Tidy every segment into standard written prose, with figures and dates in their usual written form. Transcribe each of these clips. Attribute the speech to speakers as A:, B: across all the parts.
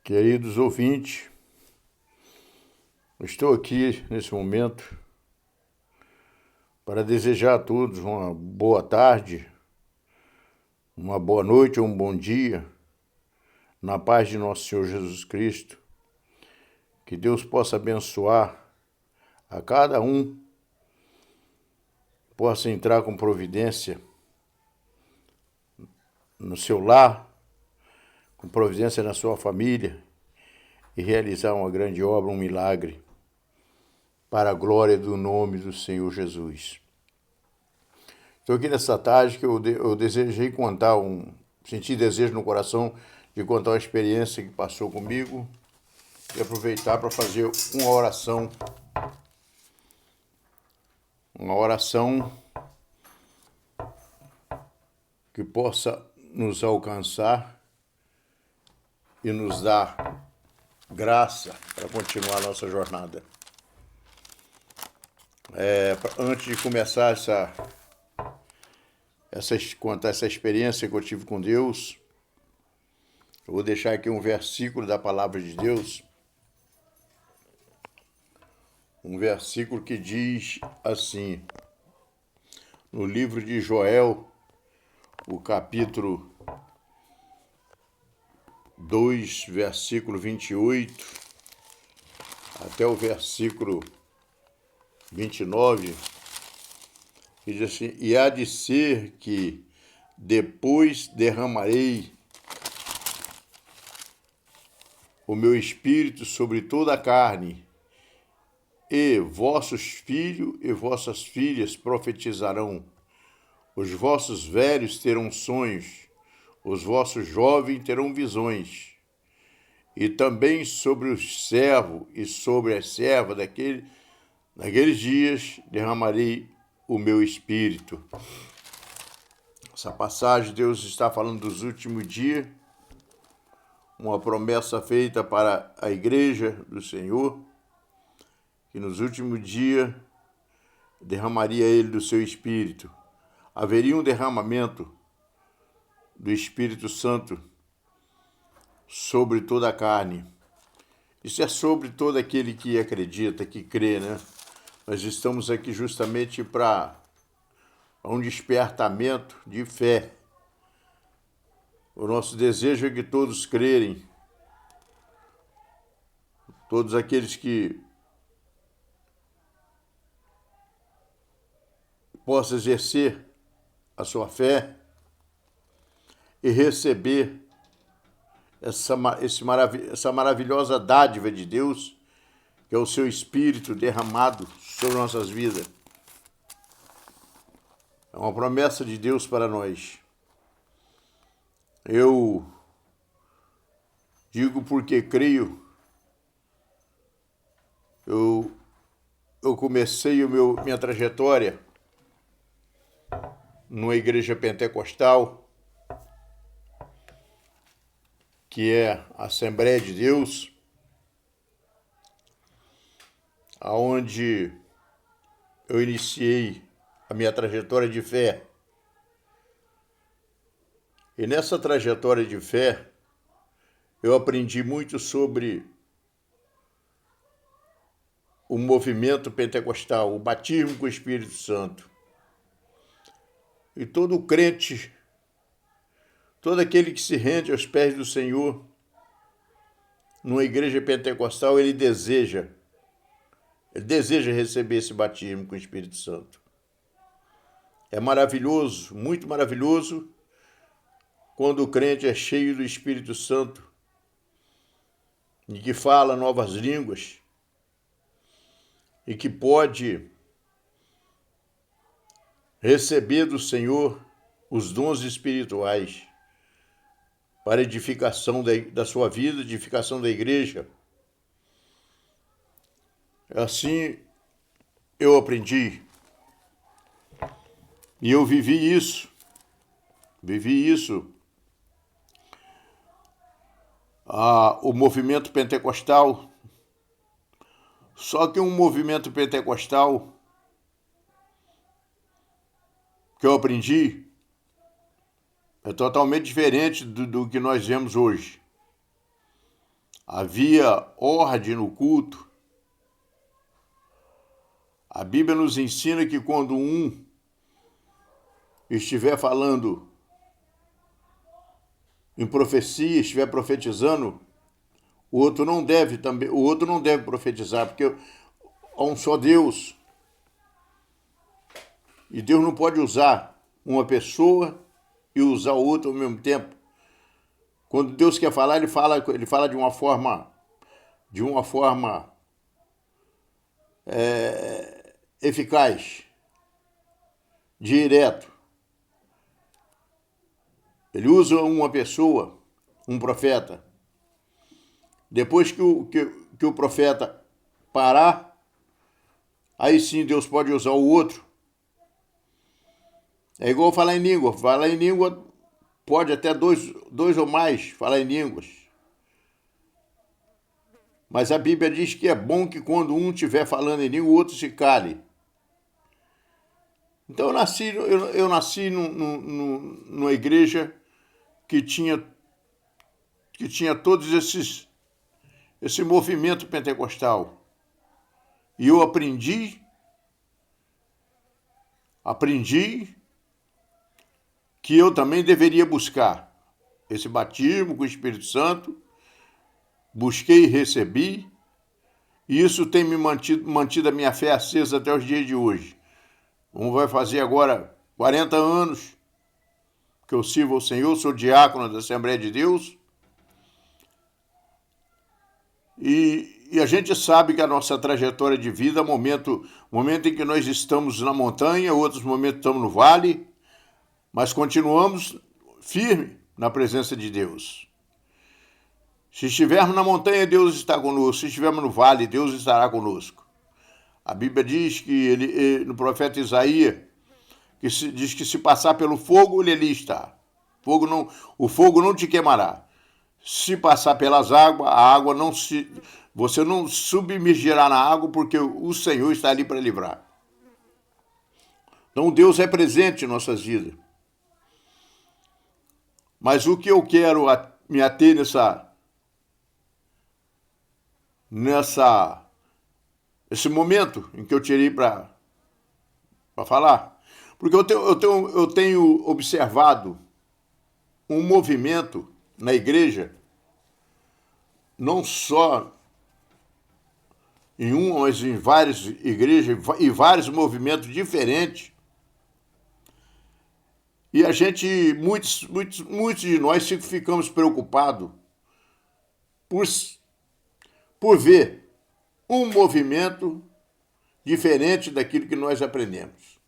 A: Queridos ouvintes, estou aqui nesse momento para desejar a todos uma boa tarde, uma boa noite ou um bom dia, na paz de nosso Senhor Jesus Cristo. Que Deus possa abençoar a cada um, possa entrar com providência no seu lar, com providência na sua família e realizar uma grande obra, um milagre, para a glória do nome do Senhor Jesus. Estou aqui nessa tarde que eu desejei contar, senti desejo no coração de contar uma experiência que passou comigo e aproveitar para fazer uma oração que possa nos alcançar e nos dar graça para continuar a nossa jornada. Antes de começar contar essa experiência que eu tive com Deus, eu vou deixar aqui um versículo da palavra de Deus, um versículo que diz assim, no livro de Joel, o capítulo 2, versículo 28, até o versículo 29, que diz assim: E há de ser que depois derramarei o meu espírito sobre toda a carne, e vossos filhos e vossas filhas profetizarão, os vossos velhos terão sonhos, os vossos jovens terão visões, e também sobre os servos e sobre as servas naqueles dias derramarei o meu espírito. Essa passagem, Deus está falando dos últimos dias, uma promessa feita para a igreja do Senhor, que nos últimos dias derramaria ele do seu espírito. Haveria um derramamento do Espírito Santo sobre toda a carne. Isso é sobre todo aquele que acredita, que crê, né? Nós estamos aqui justamente para um despertamento de fé. O nosso desejo é que todos crerem, todos aqueles que possam exercer a sua fé e receber essa maravilhosa dádiva de Deus, que é o seu Espírito derramado sobre nossas vidas. É uma promessa de Deus para nós. Eu digo porque creio. Eu comecei minha trajetória numa igreja pentecostal, que é a Assembleia de Deus, aonde eu iniciei a minha trajetória de fé. E nessa trajetória de fé, eu aprendi muito sobre o movimento pentecostal, o batismo com o Espírito Santo. E todo crente, todo aquele que se rende aos pés do Senhor, numa igreja pentecostal, ele deseja receber esse batismo com o Espírito Santo. É maravilhoso, muito maravilhoso, quando o crente é cheio do Espírito Santo e que fala novas línguas e que pode receber do Senhor os dons espirituais para edificação da sua vida, edificação da igreja. Assim eu aprendi e eu vivi isso. O movimento pentecostal, só que um movimento pentecostal que eu aprendi é totalmente diferente do que nós vemos hoje. havia ordem no culto. A Bíblia nos ensina que quando um estiver falando em profecia, estiver profetizando, o outro não deve profetizar, porque há um só Deus. E Deus não pode usar uma pessoa e usar outra ao mesmo tempo. Quando Deus quer falar, ele fala de uma forma eficaz, direto. Ele usa uma pessoa, um profeta. Depois que o profeta parar, aí sim Deus pode usar o outro. É igual falar em língua. Falar em língua pode até dois ou mais falar em línguas. Mas a Bíblia diz que é bom que quando um estiver falando em língua, o outro se cale. Então eu nasci numa igreja que tinha todos esse movimento pentecostal. E eu aprendi que eu também deveria buscar esse batismo com o Espírito Santo. Busquei e recebi, e isso tem me mantido a minha fé acesa até os dias de hoje. Vai fazer agora 40 anos que eu sirvo ao Senhor, sou diácono da Assembleia de Deus, e a gente sabe que a nossa trajetória de vida, momento em que nós estamos na montanha, outros momentos estamos no vale, mas continuamos firmes na presença de Deus. Se estivermos na montanha, Deus está conosco. Se estivermos no vale, Deus estará conosco. A Bíblia diz que no profeta Isaías, diz que se passar pelo fogo, ele ali está. O fogo não te queimará. Se passar pelas águas, você não submergirá na água, porque o Senhor está ali para livrar. Então Deus é presente em nossas vidas. Mas o que eu quero me ater esse momento em que eu tirei para falar, porque eu tenho observado um movimento na igreja, não só em uma, mas em várias igrejas e vários movimentos diferentes. E muitos de nós ficamos preocupados por ver um movimento diferente daquilo que nós aprendemos.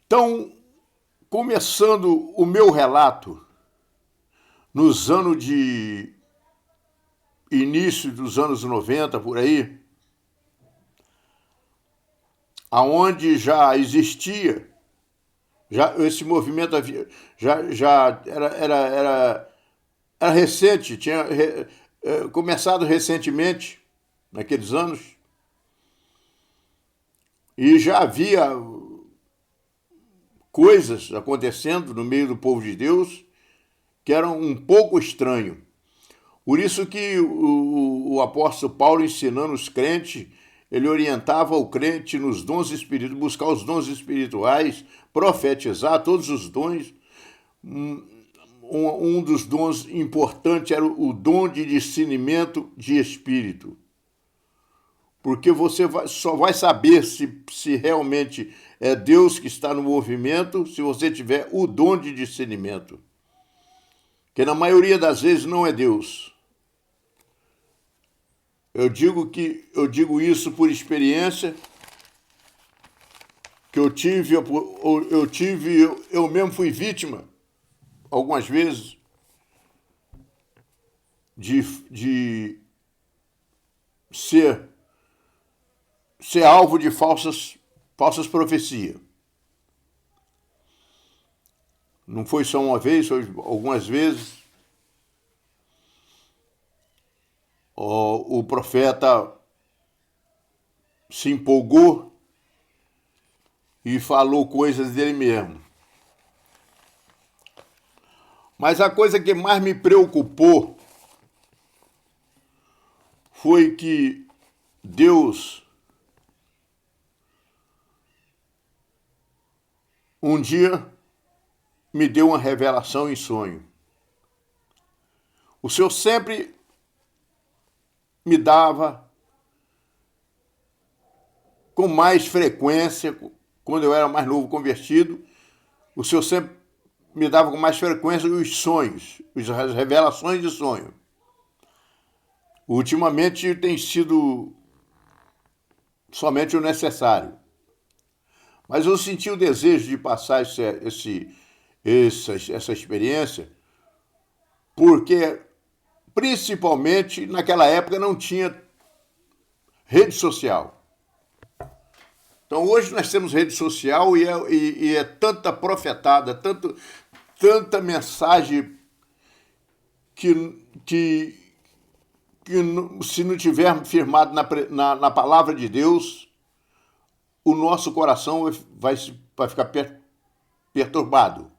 A: Então, começando o meu relato nos anos de início dos anos 90, por aí, aonde já existia, esse movimento já era recente, tinha começado recentemente, naqueles anos, e já havia coisas acontecendo no meio do povo de Deus que eram um pouco estranho. Por isso que o apóstolo Paulo, ensinando os crentes, ele orientava o crente nos dons espirituais, buscar os dons espirituais, profetizar todos os dons. Um dos dons importantes era o dom de discernimento de espírito. Porque você só vai saber se realmente é Deus que está no movimento se você tiver o dom de discernimento. Que na maioria das vezes não é Deus. Eu digo isso por experiência que eu mesmo fui vítima algumas vezes de ser alvo de falsas profecias. Não foi só uma vez, foi algumas vezes. O profeta se empolgou e falou coisas dele mesmo. Mas a coisa que mais me preocupou foi que Deus um dia me deu uma revelação em sonho. O Senhor sempre me dava com mais frequência, quando eu era mais novo convertido, o Senhor sempre me dava com mais frequência os sonhos, as revelações de sonho. Ultimamente tem sido somente o necessário. Mas eu senti o desejo de passar essa experiência, porque, principalmente, naquela época não tinha rede social. Então, hoje nós temos rede social e é tanta profetada, tanta mensagem que se não tiver firmado na palavra de Deus, o nosso coração vai ficar perturbado.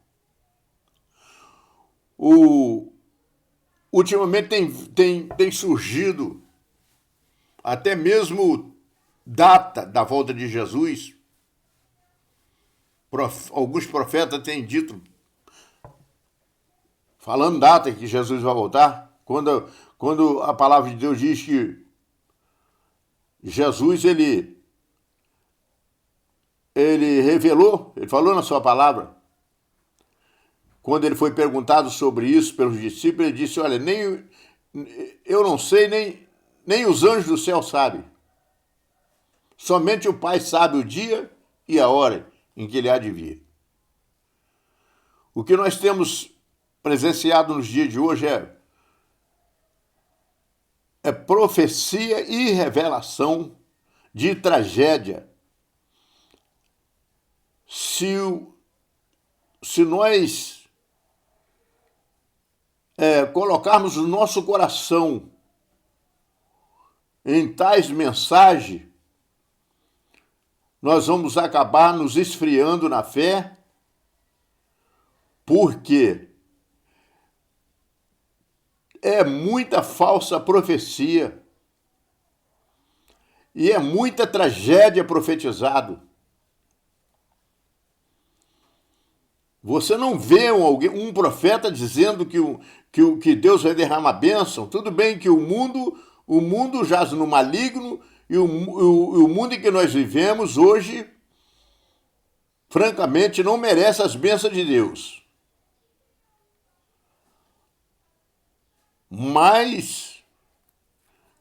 A: Ultimamente tem surgido até mesmo data da volta de Jesus. Alguns profetas têm dito, falando data que Jesus vai voltar, quando a palavra de Deus diz que Jesus, ele revelou, ele falou na sua palavra, quando ele foi perguntado sobre isso pelos discípulos, ele disse, olha, eu não sei, nem os anjos do céu sabem. Somente o Pai sabe o dia e a hora em que ele há de vir. O que nós temos presenciado nos dias de hoje é profecia e revelação de tragédia. Se nós colocarmos o nosso coração em tais mensagens, nós vamos acabar nos esfriando na fé, porque é muita falsa profecia e é muita tragédia profetizada. Você não vê um profeta dizendo que Deus vai derramar bênção. Tudo bem que o mundo jaz no maligno e o mundo em que nós vivemos hoje, francamente, não merece as bênçãos de Deus. Mas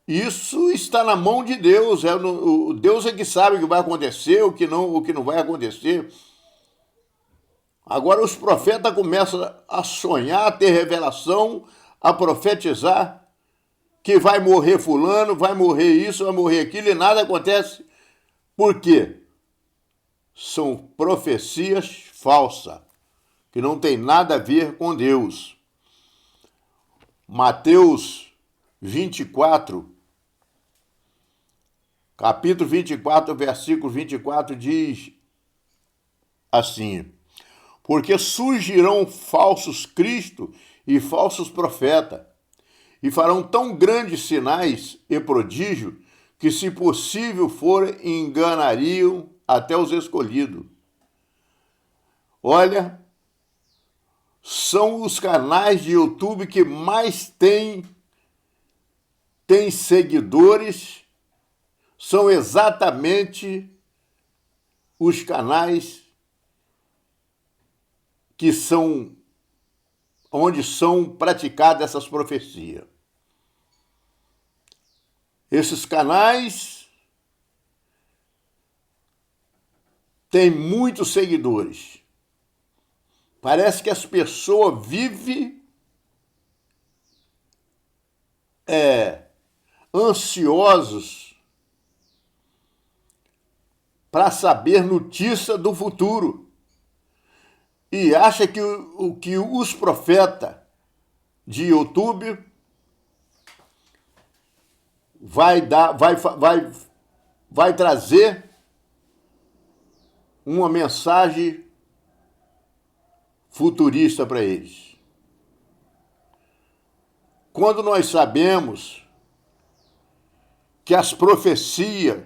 A: isso está na mão de Deus. Deus é que sabe o que vai acontecer, o que não vai acontecer. Agora os profetas começam a sonhar, a ter revelação, a profetizar que vai morrer fulano, vai morrer isso, vai morrer aquilo, e nada acontece. Por quê? São profecias falsas, que não tem nada a ver com Deus. Mateus 24, capítulo 24, versículo 24, diz assim: porque surgirão falsos cristos e falsos profetas, e farão tão grandes sinais e prodígios que, se possível for, enganariam até os escolhidos. Olha, são os canais de YouTube que mais têm seguidores, são exatamente os canais que são onde são praticadas essas profecias. Esses canais têm muitos seguidores. Parece que as pessoas vivem ansiosos para saber notícia do futuro. E acha que os profetas de YouTube vai trazer uma mensagem futurista para eles. quando nós sabemos que as profecias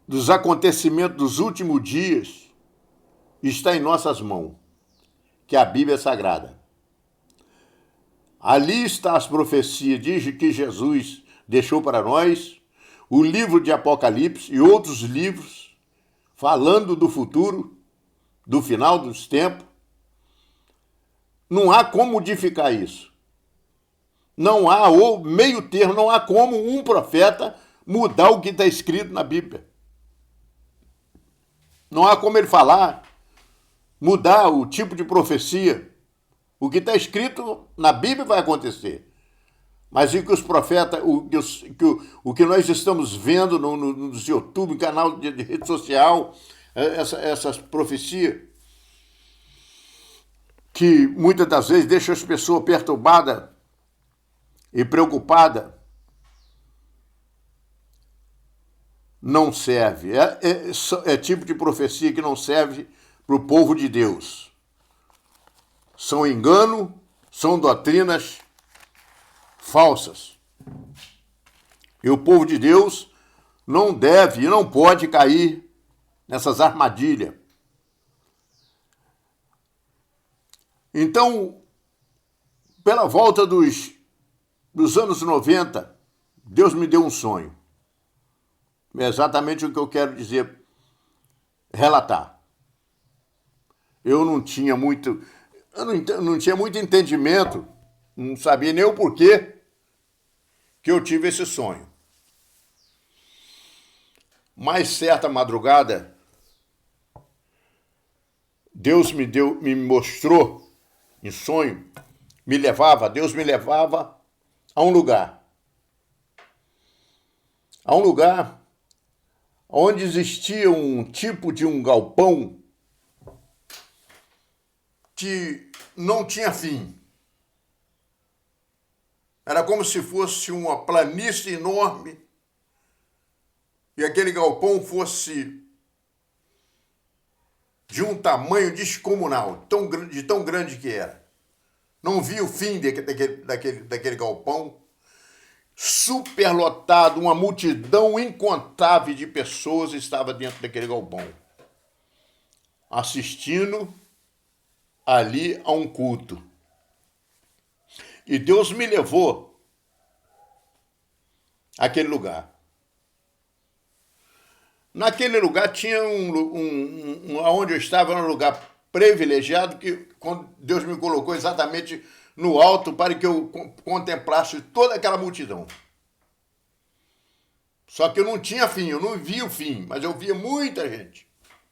A: dos acontecimentos dos últimos dias está em nossas mãos, que a Bíblia é sagrada. Ali está as profecias que Jesus deixou para nós, o livro de Apocalipse e outros livros falando do futuro, do final dos tempos. Não há como modificar isso. Não há, ou meio termo, não há como um profeta mudar o que está escrito na Bíblia. Não há como ele falar, mudar o tipo de profecia. O que está escrito na Bíblia vai acontecer. Mas o que os profetas, o que nós estamos vendo no YouTube, no canal de rede social, essas profecias, que muitas das vezes deixam as pessoas perturbadas e preocupadas, não serve. É tipo de profecia que não serve para o povo de Deus. São engano, são doutrinas falsas. E o povo de Deus não deve e não pode cair nessas armadilhas. Então, pela volta dos anos 90, Deus me deu um sonho. É exatamente o que eu quero dizer, relatar. Eu não tinha muito entendimento, não sabia nem o porquê que eu tive esse sonho. Mas certa madrugada, Deus me mostrou em sonho, Deus me levava a um lugar. A um lugar onde existia um tipo de um galpão que não tinha fim. Era como se fosse uma planície enorme e aquele galpão fosse de um tamanho descomunal, de tão grande que era. Não via o fim daquele galpão, superlotado, uma multidão incontável de pessoas estava dentro daquele galpão, assistindo ali a um culto. E Deus me levou àquele lugar. Naquele lugar tinha onde eu estava, era um lugar privilegiado, que quando Deus me colocou exatamente no alto para que eu contemplasse toda aquela multidão. Só que eu não tinha fim, eu não via o fim, mas eu via muita gente,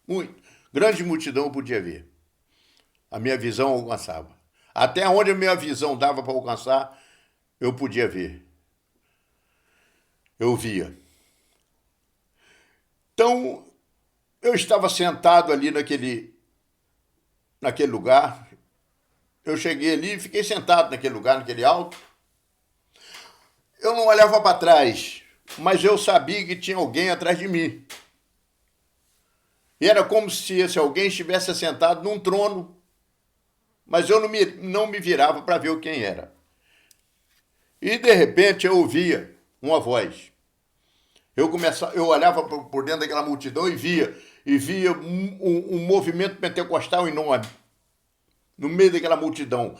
A: muito. Grande multidão eu podia ver. A minha visão alcançava. Até onde a minha visão dava para alcançar, eu podia ver. Eu via. Então, eu estava sentado ali naquele lugar. Eu cheguei ali e fiquei sentado naquele lugar, naquele alto. Eu não olhava para trás, mas eu sabia que tinha alguém atrás de mim. E era como se esse alguém estivesse sentado num trono, mas eu não me virava para ver quem era. E, de repente, eu ouvia uma voz. Eu olhava por dentro daquela multidão e via um movimento pentecostal enorme no meio daquela multidão.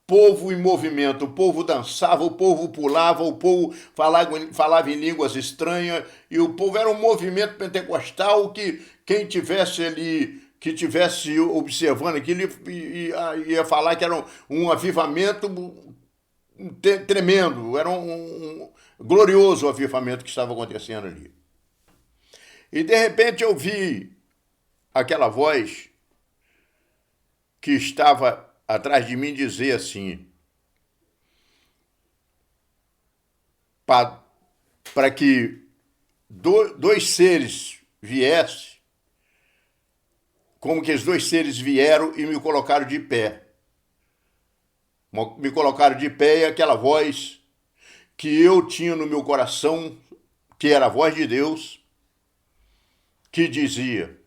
A: Povo em movimento, o povo dançava, o povo pulava, o povo falava em línguas estranhas, e o povo era um movimento pentecostal que quem tivesse ali, que tivesse observando aquilo, ia falar que era um avivamento tremendo, era um glorioso avivamento que estava acontecendo ali. E de repente eu vi aquela voz que estava atrás de mim dizer assim, para que dois seres viessem, como que os dois seres vieram e me colocaram de pé. Me colocaram de pé e aquela voz que eu tinha no meu coração, que era a voz de Deus, que dizia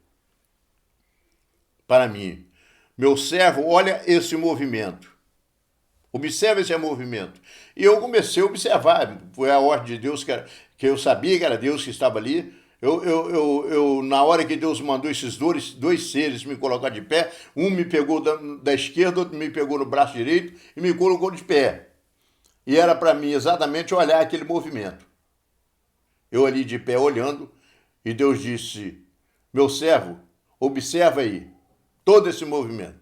A: para mim, meu servo, olha esse movimento. Observa esse movimento. E eu comecei a observar. Foi a ordem de Deus que eu sabia que era Deus que estava ali. Na hora que Deus mandou esses dois seres me colocar de pé, um me pegou da esquerda, outro me pegou no braço direito e me colocou de pé. E era para mim exatamente olhar aquele movimento. Eu ali de pé olhando, e Deus disse: meu servo, observa aí todo esse movimento.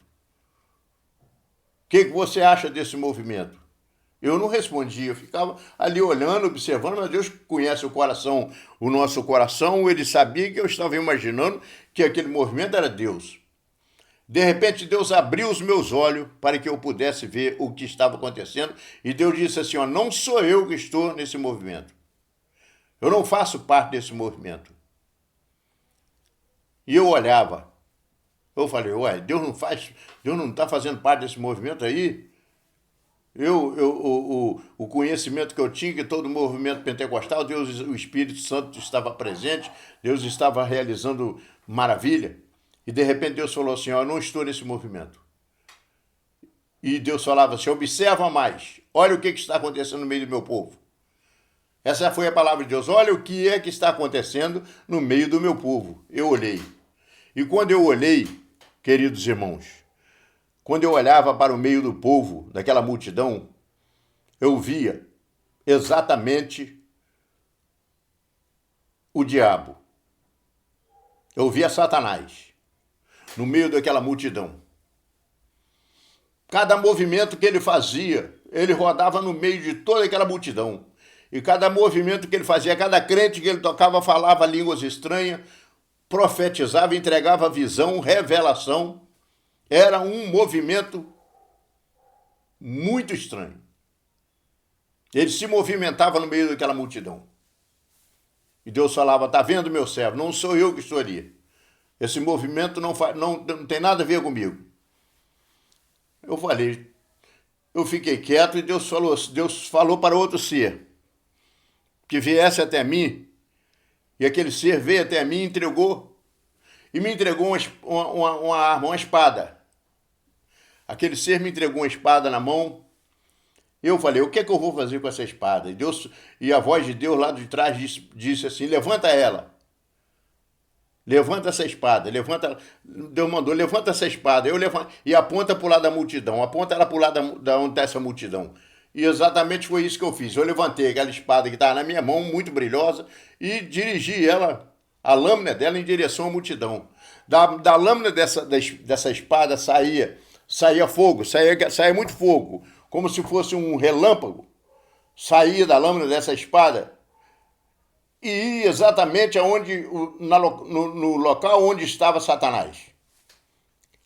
A: O que você acha desse movimento? Eu não respondia, eu ficava ali olhando, observando, mas Deus conhece o coração, o nosso coração, ele sabia que eu estava imaginando que aquele movimento era Deus. De repente, Deus abriu os meus olhos para que eu pudesse ver o que estava acontecendo, e Deus disse assim, ó, não sou eu que estou nesse movimento. Eu não faço parte desse movimento. E eu olhava, eu falei, ué, Deus não está fazendo parte desse movimento aí? O conhecimento que eu tinha, que todo o movimento pentecostal, Deus, o Espírito Santo estava presente, Deus estava realizando maravilha. E de repente Deus falou assim, ó, eu não estou nesse movimento. E Deus falava assim, observa mais, olha o que está acontecendo no meio do meu povo. Essa foi a palavra de Deus, olha o que é que está acontecendo no meio do meu povo. Eu olhei. E quando eu olhei, queridos irmãos, quando eu olhava para o meio do povo, daquela multidão, eu via exatamente o diabo. Eu via Satanás no meio daquela multidão. Cada movimento que ele fazia, ele rodava no meio de toda aquela multidão. E cada movimento que ele fazia, cada crente que ele tocava falava línguas estranhas, profetizava, entregava visão, revelação. Era um movimento muito estranho. Ele se movimentava no meio daquela multidão. E Deus falava, tá vendo, meu servo? Não sou eu que estou ali. Esse movimento não tem nada a ver comigo. Eu falei, eu fiquei quieto e Deus falou para outro ser que viesse até mim, e aquele ser veio até mim e me entregou uma arma, uma espada. Aquele ser me entregou uma espada na mão. Eu falei, o que é que eu vou fazer com essa espada? E a voz de Deus lá de trás disse assim, levanta ela. Levanta essa espada, Deus mandou, levanta essa espada. Eu levanto, e aponta para o lado da multidão, aponta ela para o lado da onde está essa multidão. E exatamente foi isso que eu fiz. Eu levantei aquela espada que estava na minha mão, muito brilhosa, e dirigi ela, a lâmina dela, em direção à multidão. Da lâmina dessa espada saía fogo, saía muito fogo, como se fosse um relâmpago. Saía da lâmina dessa espada e ia exatamente no local onde estava Satanás.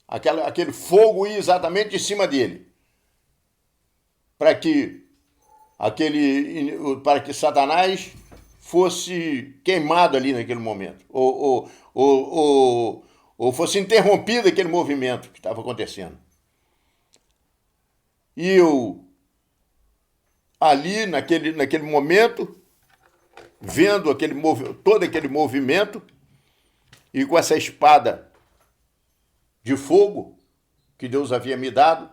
A: Aquele fogo ia exatamente em cima dele. Para que Satanás fosse queimado ali naquele momento. Ou fosse interrompido aquele movimento que estava acontecendo. E eu, ali naquele momento, vendo todo aquele movimento, e com essa espada de fogo que Deus havia me dado,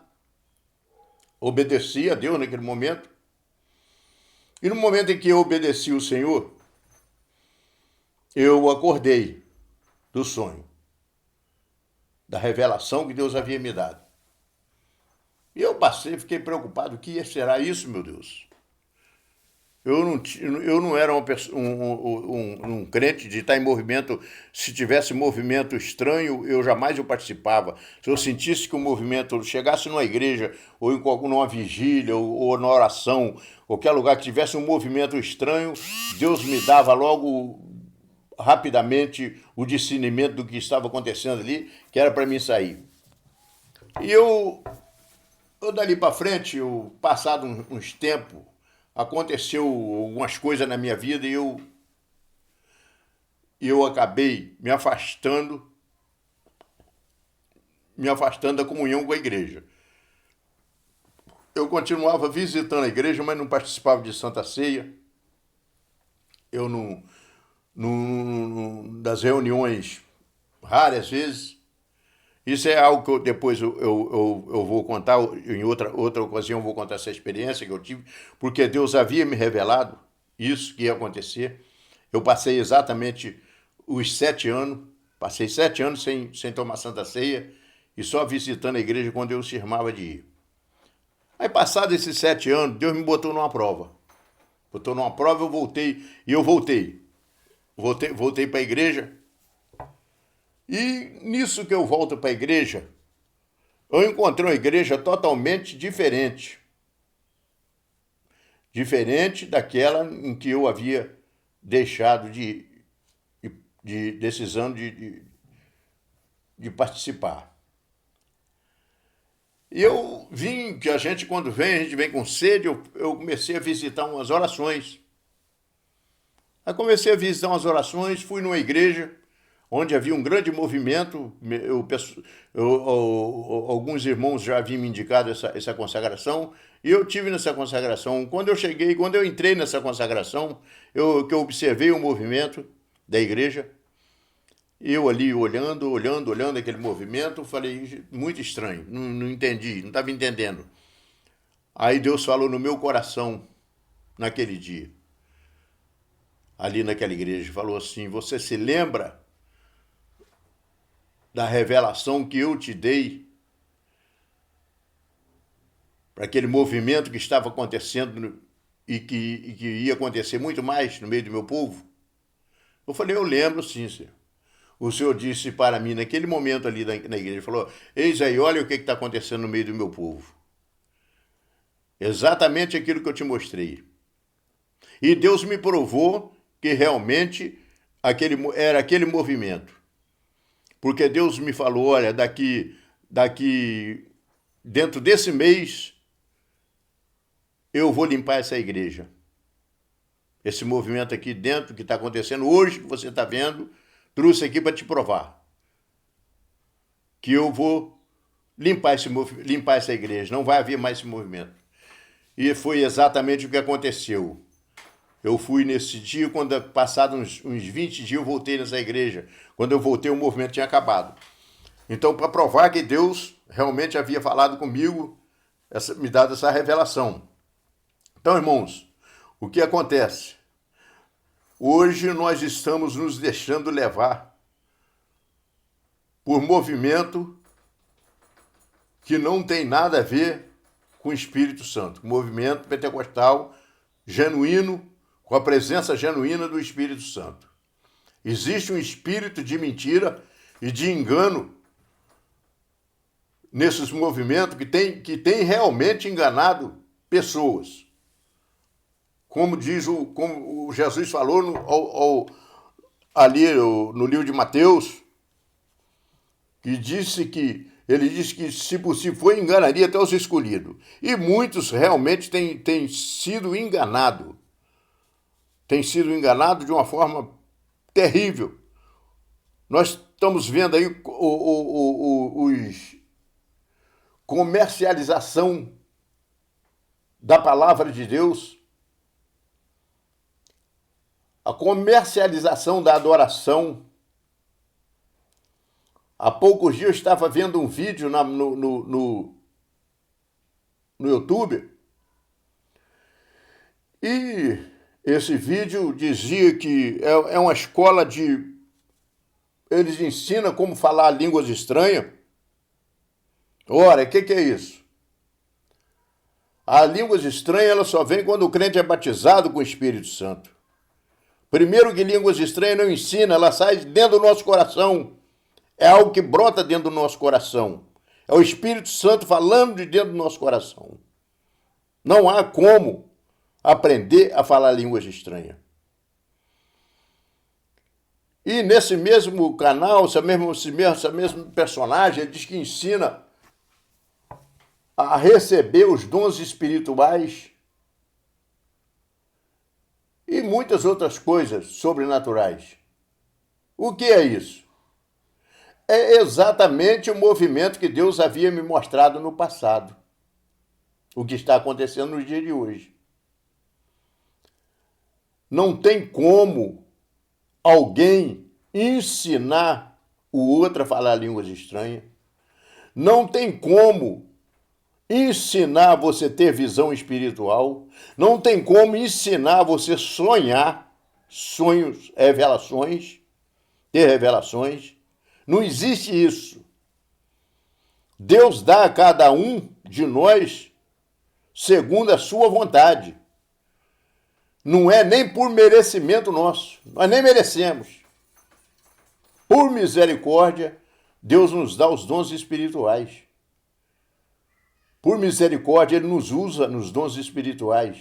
A: obedeci a Deus naquele momento. E no momento em que eu obedeci o Senhor, eu acordei do sonho, da revelação que Deus havia me dado. E eu fiquei preocupado, o que será isso, meu Deus? Eu não era um crente de estar em movimento. Se tivesse movimento estranho, eu jamais participava. Se eu sentisse que o movimento chegasse numa igreja, ou numa vigília, ou na oração, qualquer lugar que tivesse um movimento estranho, Deus me dava logo, rapidamente, o discernimento do que estava acontecendo ali, que era para mim sair. E eu dali para frente, passado uns tempos, aconteceu algumas coisas na minha vida e eu acabei me afastando da comunhão com a igreja. Eu continuava visitando a igreja, mas não participava de Santa Ceia. Eu das reuniões raras vezes. Isso é algo que depois eu vou contar, em outra ocasião eu vou contar essa experiência que eu tive, porque Deus havia me revelado isso que ia acontecer. Eu passei exatamente os 7 anos, passei 7 anos sem tomar Santa Ceia e só visitando a igreja quando eu cismava de ir. Aí, passados esses 7 anos, Deus me botou numa prova. Botou numa prova, eu voltei, e eu voltei. Voltei para a igreja. E nisso que eu volto para a igreja, eu encontrei uma igreja totalmente diferente. Diferente daquela em que eu havia deixado desses anos de participar. E eu vim, que a gente quando vem, a gente vem com sede, eu comecei a visitar umas orações. Aí comecei a visitar umas orações, fui numa igreja onde havia um grande movimento. Alguns irmãos já haviam me indicado essa consagração, e eu tive nessa consagração. Quando eu entrei nessa consagração, que eu observei o movimento da igreja, eu ali olhando aquele movimento, falei, muito estranho, não entendi, não estava entendendo. Aí Deus falou no meu coração, naquele dia, ali naquela igreja, falou assim: você se lembra da revelação que eu te dei para aquele movimento que estava acontecendo e que ia acontecer muito mais no meio do meu povo? Eu falei, eu lembro sim, Senhor. O Senhor disse para mim, naquele momento ali na igreja, falou, eis aí, olha o que está acontecendo no meio do meu povo. Exatamente aquilo que eu te mostrei. E Deus me provou que realmente era aquele movimento. Porque Deus me falou, olha, dentro desse mês, eu vou limpar essa igreja. Esse movimento aqui dentro, que está acontecendo hoje, que você está vendo, trouxe aqui para te provar que eu vou limpar essa igreja, não vai haver mais esse movimento. E foi exatamente o que aconteceu. Eu fui nesse dia, quando passados uns 20 dias eu voltei nessa igreja. Quando eu voltei, o movimento tinha acabado. Então, para provar que Deus realmente havia falado comigo, me dado essa revelação. Então, irmãos, o que acontece? Hoje nós estamos nos deixando levar por movimento que não tem nada a ver com o Espírito Santo. Movimento pentecostal genuíno, com a presença genuína do Espírito Santo. Existe um espírito de mentira e de engano nesses movimentos que tem realmente enganado pessoas. Como Jesus falou ali no livro de Mateus, ele disse que se possível foi, enganaria até os escolhidos. E muitos realmente têm sido enganados. Têm sido enganados de uma forma terrível. Nós estamos vendo aí os comercialização da palavra de Deus, a comercialização da adoração. Há poucos dias eu estava vendo um vídeo no YouTube e esse vídeo dizia que é uma escola eles ensinam como falar línguas estranhas. Ora, o que é isso? A línguas estranhas ela só vem quando o crente é batizado com o Espírito Santo. Primeiro que línguas estranhas não ensina, ela sai dentro do nosso coração. É algo que brota dentro do nosso coração. É o Espírito Santo falando de dentro do nosso coração. Não há como aprender a falar línguas estranhas. E nesse mesmo canal, esse mesmo personagem, ele diz que ensina a receber os dons espirituais e muitas outras coisas sobrenaturais. O que é isso? É exatamente o movimento que Deus havia me mostrado no passado. O que está acontecendo no dia de hoje. Não tem como alguém ensinar o outro a falar línguas estranhas. Não tem como ensinar você a ter visão espiritual, não tem como ensinar você a sonhar sonhos, revelações, ter revelações. Não existe isso. Deus dá a cada um de nós segundo a sua vontade. Não é nem por merecimento nosso, nós nem merecemos. Por misericórdia, Deus nos dá os dons espirituais. Por misericórdia, Ele nos usa nos dons espirituais,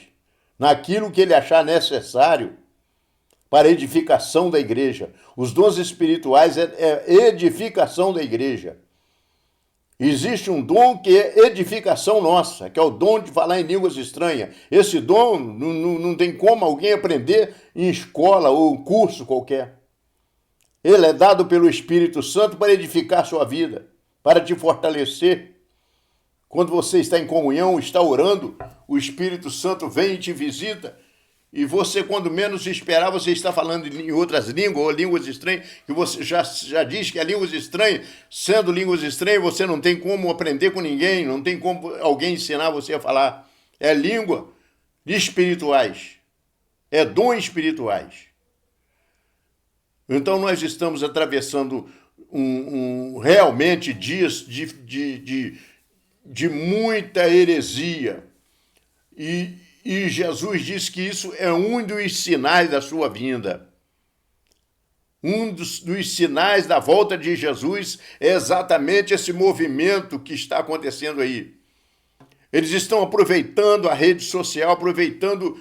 A: naquilo que Ele achar necessário para a edificação da igreja. Os dons espirituais é edificação da igreja. Existe um dom que é edificação nossa, que é o dom de falar em línguas estranhas. Esse dom não tem como alguém aprender em escola ou em curso qualquer. Ele é dado pelo Espírito Santo para edificar a sua vida, para te fortalecer. Quando você está em comunhão, está orando, o Espírito Santo vem e te visita, e você, quando menos esperar, você está falando em outras línguas, ou línguas estranhas, que você já diz que é línguas estranhas. Sendo línguas estranhas, você não tem como aprender com ninguém, não tem como alguém ensinar você a falar. É língua espirituais, é dons espirituais. Então nós estamos atravessando realmente dias de muita heresia. E Jesus disse que isso é um dos sinais da sua vinda. Um dos sinais da volta de Jesus é exatamente esse movimento que está acontecendo aí. Eles estão aproveitando a rede social, aproveitando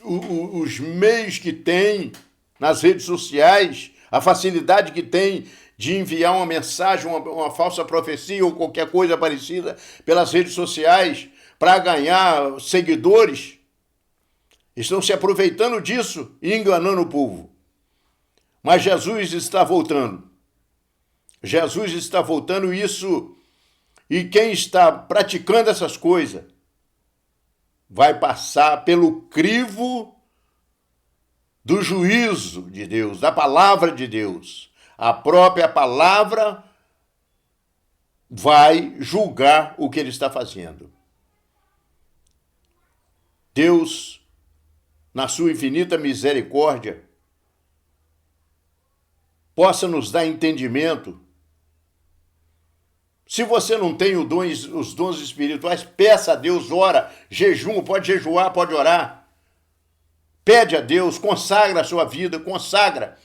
A: os meios que têm nas redes sociais, a facilidade que tem de enviar uma mensagem, uma falsa profecia ou qualquer coisa parecida pelas redes sociais para ganhar seguidores. Estão se aproveitando disso e enganando o povo. Mas Jesus está voltando. Jesus está voltando isso, e quem está praticando essas coisas vai passar pelo crivo do juízo de Deus, da palavra de Deus. A própria palavra vai julgar o que ele está fazendo. Deus, na sua infinita misericórdia, possa nos dar entendimento. Se você não tem os dons espirituais, peça a Deus, ora, jejum, pode jejuar, pode orar. Pede a Deus, consagra a sua vida, consagra.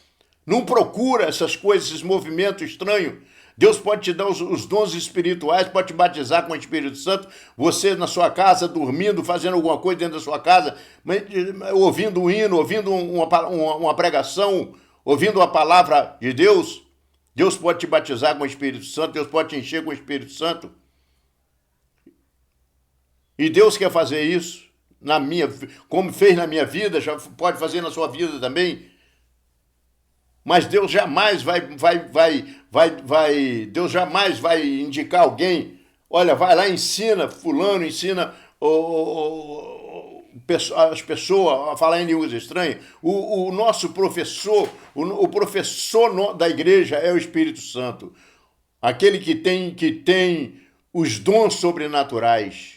A: Não procura essas coisas, esses movimentos estranhos. Deus pode te dar os dons espirituais, pode te batizar com o Espírito Santo, você na sua casa, dormindo, fazendo alguma coisa dentro da sua casa, ouvindo um hino, ouvindo uma pregação, ouvindo a palavra de Deus. Deus pode te batizar com o Espírito Santo, Deus pode te encher com o Espírito Santo. E Deus quer fazer isso, como fez na minha vida, já pode fazer na sua vida também. Mas Deus jamais Deus jamais vai indicar alguém, olha, vai lá, ensina fulano, ensina as pessoas a falar em línguas estranhas. O nosso professor, o professor da igreja é o Espírito Santo, aquele que tem os dons sobrenaturais.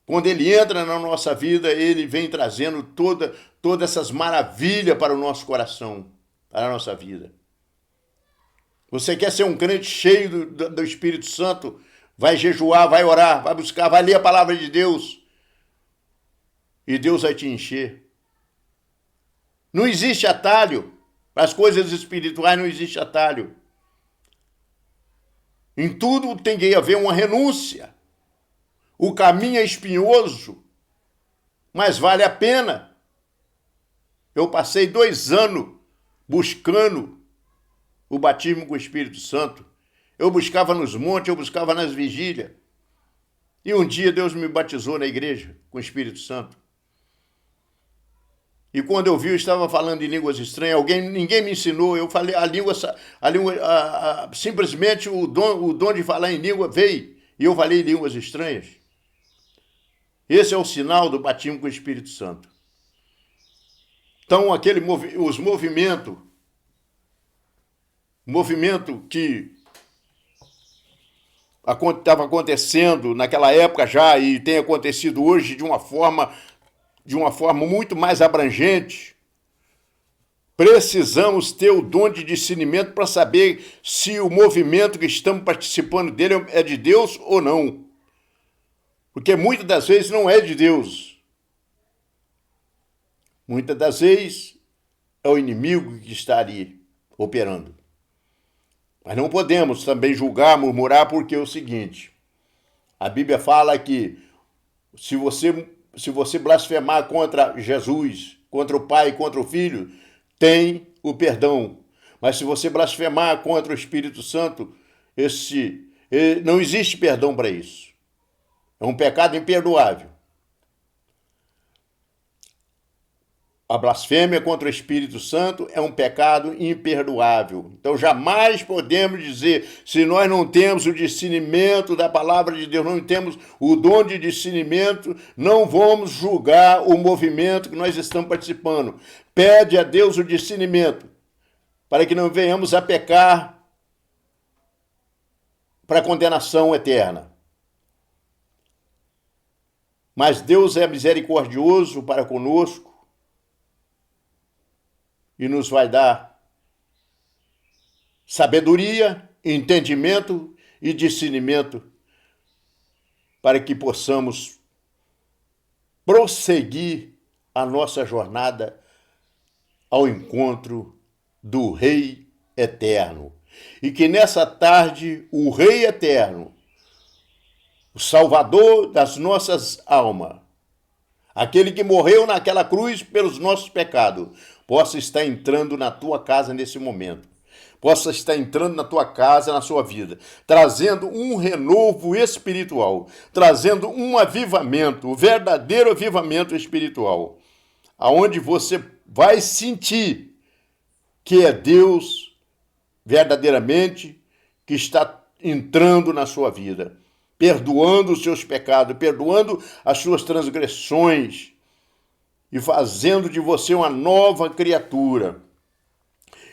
A: Quando ele entra na nossa vida, ele vem trazendo todas essas maravilhas para o nosso coração, para a nossa vida. Você quer ser um crente cheio do Espírito Santo? Vai jejuar, vai orar, vai buscar, vai ler a palavra de Deus. E Deus vai te encher. Não existe atalho. Para as coisas espirituais não existe atalho. Em tudo tem que haver uma renúncia. O caminho é espinhoso, mas vale a pena. Eu passei 2 anos buscando o batismo com o Espírito Santo. Eu buscava nos montes, eu buscava nas vigílias. E um dia Deus me batizou na igreja com o Espírito Santo. E quando eu vi, eu estava falando em línguas estranhas, ninguém me ensinou, eu falei, simplesmente o dom de falar em língua veio, e eu falei em línguas estranhas. Esse é o sinal do batismo com o Espírito Santo. Então, os movimento que estava acontecendo naquela época já e tem acontecido hoje de uma forma muito mais abrangente. Precisamos ter o dom de discernimento para saber se o movimento que estamos participando dele é de Deus ou não. Porque muitas das vezes não é de Deus. Muitas das vezes é o inimigo que está ali operando. Mas não podemos também julgar, murmurar, porque é o seguinte: a Bíblia fala que se você blasfemar contra Jesus, contra o Pai, contra o Filho, tem o perdão. Mas se você blasfemar contra o Espírito Santo, não existe perdão para isso. É um pecado imperdoável. A blasfêmia contra o Espírito Santo é um pecado imperdoável. Então jamais podemos dizer, se nós não temos o discernimento da palavra de Deus, não temos o dom de discernimento, não vamos julgar o movimento que nós estamos participando. Pede a Deus o discernimento, para que não venhamos a pecar para a condenação eterna. Mas Deus é misericordioso para conosco, e nos vai dar sabedoria, entendimento e discernimento para que possamos prosseguir a nossa jornada ao encontro do Rei Eterno. E que nessa tarde o Rei Eterno, o Salvador das nossas almas, aquele que morreu naquela cruz pelos nossos pecados, possa estar entrando na tua casa nesse momento. Possa estar entrando na tua casa, na sua vida, trazendo um renovo espiritual, trazendo um avivamento, o verdadeiro avivamento espiritual, aonde você vai sentir que é Deus verdadeiramente que está entrando na sua vida, perdoando os seus pecados, perdoando as suas transgressões e fazendo de você uma nova criatura,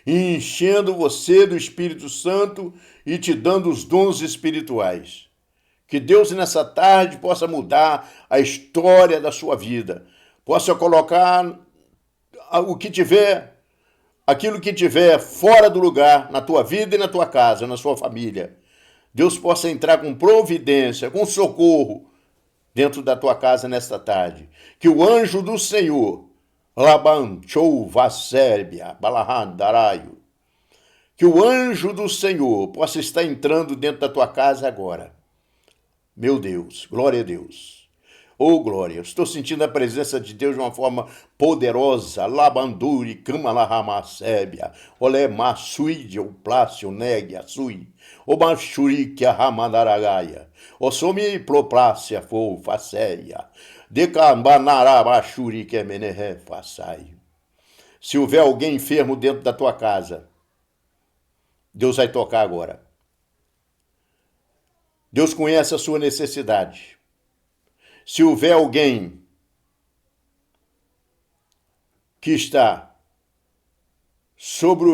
A: e enchendo você do Espírito Santo e te dando os dons espirituais. Que Deus nessa tarde possa mudar a história da sua vida, possa colocar aquilo que tiver fora do lugar na tua vida e na tua casa, na sua família. Deus possa entrar com providência, com socorro dentro da tua casa nesta tarde. Que o anjo do Senhor, que o anjo do Senhor possa estar entrando dentro da tua casa agora. Meu Deus, glória a Deus. Oh, glória, eu estou sentindo a presença de Deus de uma forma poderosa. Labanduri, Kamalahamasébia, Olema, Suídia, o Plácio, Negia, Sui, o Machurikia, Ramadaragaia, o Somi, Proplácia, Fofacéia, Decambanarabachurikia, Menehe, Façai. Se houver alguém enfermo dentro da tua casa, Deus vai tocar agora. Deus conhece a sua necessidade. Se houver alguém que está sobre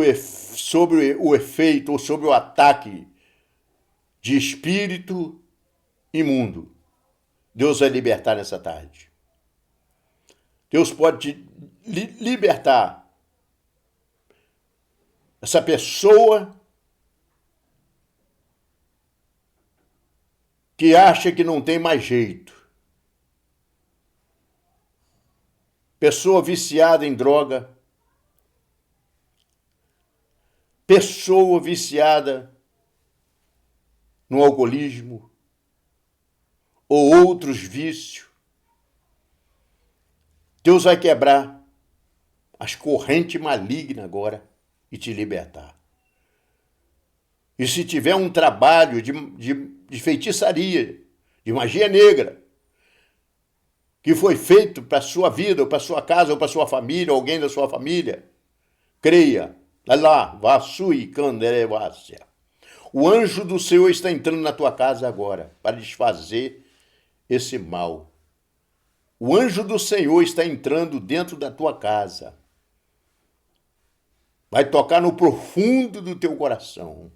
A: o efeito ou sobre o ataque de espírito imundo, Deus vai libertar nessa tarde. Deus pode te libertar. Essa pessoa que acha que não tem mais jeito. Pessoa viciada em droga. Pessoa viciada no alcoolismo ou outros vícios. Deus vai quebrar as correntes malignas agora e te libertar. E se tiver um trabalho de feitiçaria, de magia negra, que foi feito para a sua vida, ou para a sua casa, ou para a sua família, ou alguém da sua família, creia. Lá, Vasui Kanderevácia. O anjo do Senhor está entrando na tua casa agora para desfazer esse mal. O anjo do Senhor está entrando dentro da tua casa. Vai tocar no profundo do teu coração.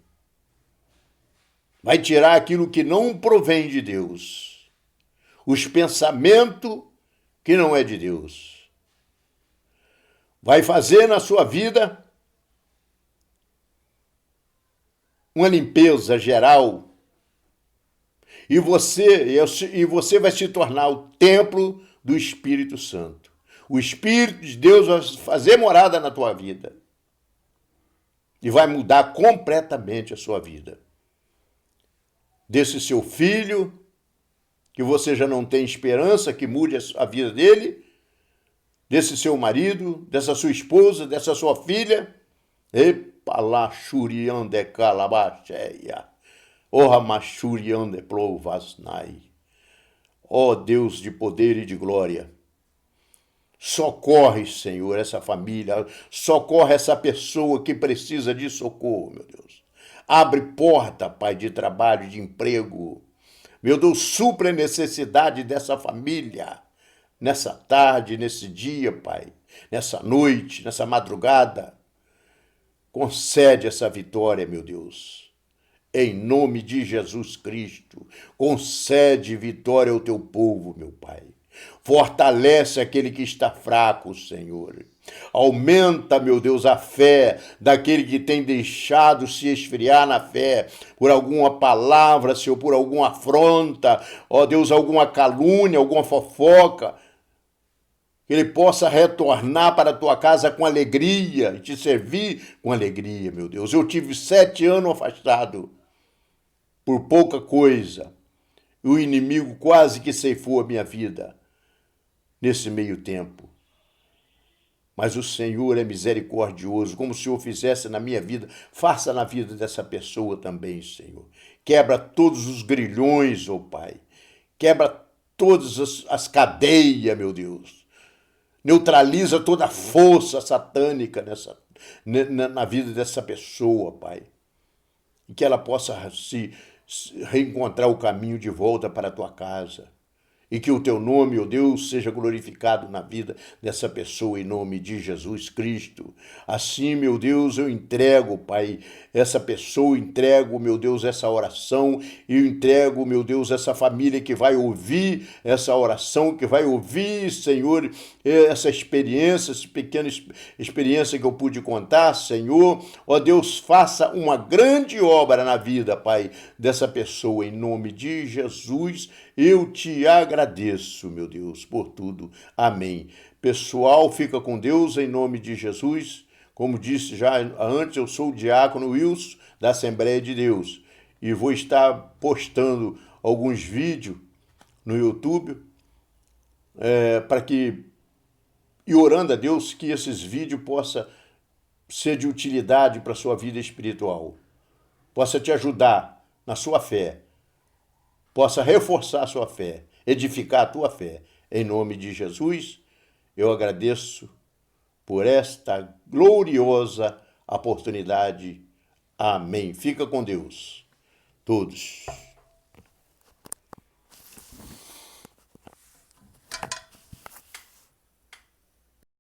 A: Vai tirar aquilo que não provém de Deus. Os pensamentos que não é de Deus. Vai fazer na sua vida uma limpeza geral. E você vai se tornar o templo do Espírito Santo. O Espírito de Deus vai fazer morada na tua vida. E vai mudar completamente a sua vida. Desse seu filho, que você já não tem esperança que mude a vida dele, desse seu marido, dessa sua esposa, dessa sua filha, Epalachuriande calabacheia, Oramachuriande plovasnai. Ó Deus de poder e de glória, socorre, Senhor, essa família, socorre essa pessoa que precisa de socorro, meu Deus. Abre porta, Pai, de trabalho, de emprego. Meu Deus, supra a necessidade dessa família, nessa tarde, nesse dia, Pai, nessa noite, nessa madrugada. Concede essa vitória, meu Deus. Em nome de Jesus Cristo, concede vitória ao teu povo, meu Pai. Fortalece aquele que está fraco, Senhor. Aumenta, meu Deus, a fé daquele que tem deixado se esfriar na fé por alguma palavra, Senhor, por alguma afronta, ó Deus, alguma calúnia, alguma fofoca. Que ele possa retornar para a tua casa com alegria e te servir com alegria, meu Deus. Eu tive 7 anos afastado por pouca coisa. O inimigo quase que ceifou a minha vida nesse meio tempo. Mas o Senhor é misericordioso, como o Senhor fizesse na minha vida, faça na vida dessa pessoa também, Senhor. Quebra todos os grilhões, ó Pai. Quebra todas as cadeias, meu Deus. Neutraliza toda a força satânica na vida dessa pessoa, Pai. E que ela possa se reencontrar o caminho de volta para a tua casa. E que o teu nome, ó Deus, seja glorificado na vida dessa pessoa, em nome de Jesus Cristo. Assim, meu Deus, eu entrego, Pai, essa pessoa, entrego, meu Deus, essa oração, e eu entrego, meu Deus, essa família que vai ouvir essa oração, que vai ouvir, Senhor, essa experiência, essa pequena experiência que eu pude contar, Senhor. Ó Deus, faça uma grande obra na vida, Pai, dessa pessoa, em nome de Jesus. Eu te agradeço, meu Deus, por tudo. Amém. Pessoal, fica com Deus em nome de Jesus. Como disse já antes, eu sou o diácono Wilson, da Assembleia de Deus. E vou estar postando alguns vídeos no YouTube e orando a Deus que esses vídeos possam ser de utilidade para a sua vida espiritual. Possa te ajudar na sua fé. Possa reforçar a sua fé, edificar a tua fé. Em nome de Jesus, eu agradeço por esta gloriosa oportunidade. Amém. Fica com Deus, todos.